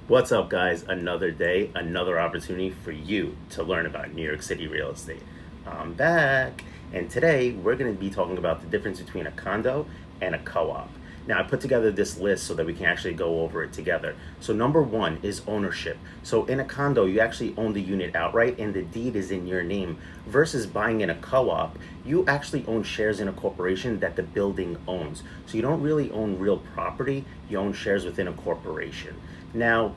What's up, guys? Another day, another opportunity for you to learn about New York City real estate. I'm back, and today we're going to be talking about the difference between a condo and a co-op. Now, I put together this list so that we can actually go over it together. So, number one is ownership. So, in a condo, you actually own the unit outright, and the deed is in your name. Versus buying in a co-op, you actually own shares in a corporation that the building owns. So, you don't really own real property, you own shares within a corporation. Now,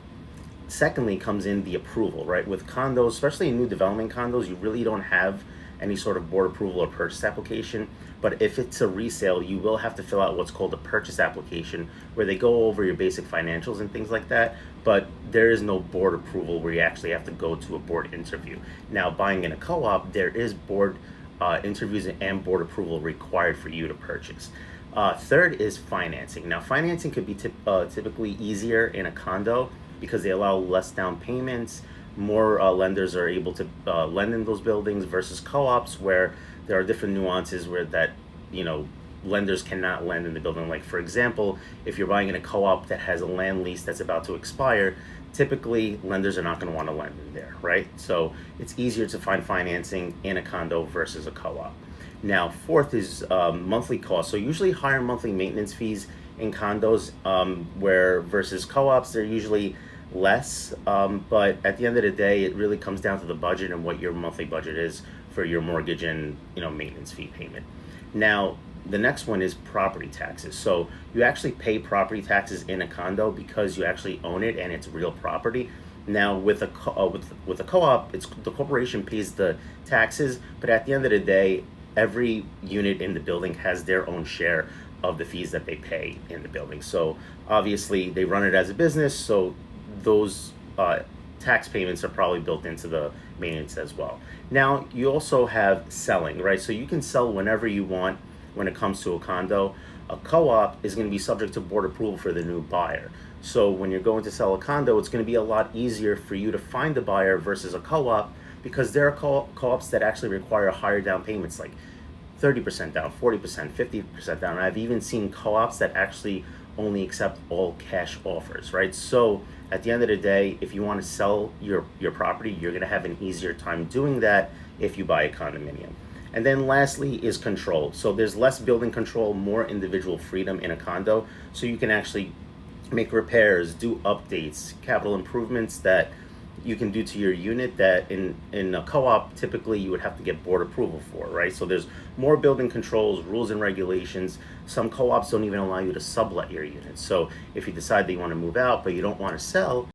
secondly comes in the approval, right? With condos, especially in new development condos, you really don't have any sort of board approval or purchase application. But if it's a resale, you will have to fill out what's called a purchase application, where they go over your basic financials and things like that. But there is no board approval where you actually have to go to a board interview. Now, buying in a co-op, there is board interviews and board approval required for you to purchase. Third is financing. Now, financing could be typically easier in a condo because they allow less down payments. More lenders are able to lend in those buildings versus co-ops, where there are different nuances where lenders cannot lend in the building. Like, for example, if you're buying in a co-op that has a land lease that's about to expire, typically lenders are not going to want to lend in there, right? So it's easier to find financing in a condo versus a co-op. Now, fourth is monthly costs. So usually higher monthly maintenance fees in condos, where versus co-ops, they're usually less. But at the end of the day, it really comes down to the budget and what your monthly budget is for your mortgage and maintenance fee payment. Now, the next one is property taxes. So you actually pay property taxes in a condo because you actually own it and it's real property. Now, with a co-op, it's the corporation pays the taxes, but at the end of the day, every unit in the building has their own share of the fees that they pay in the building. So obviously, they run it as a business, so those tax payments are probably built into the maintenance as well. Now, you also have selling, right? So you can sell whenever you want when it comes to a condo. A co-op is going to be subject to board approval for the new buyer. So when you're going to sell a condo, it's going to be a lot easier for you to find a buyer versus a co-op, because there are co-ops that actually require higher down payments, like 30% down, 40%, 50% down. And I've even seen co-ops that actually only accept all cash offers, right? So at the end of the day, if you want to sell your property, you're going to have an easier time doing that if you buy a condominium. And then lastly is control. So there's less building control, more individual freedom in a condo. So you can actually make repairs, do updates, capital improvements that you can do to your unit that in a co-op typically you would have to get board approval for, right? So there's more building controls, rules and regulations. Some co-ops don't even allow you to sublet your unit. So if you decide that you want to move out but you don't want to sell,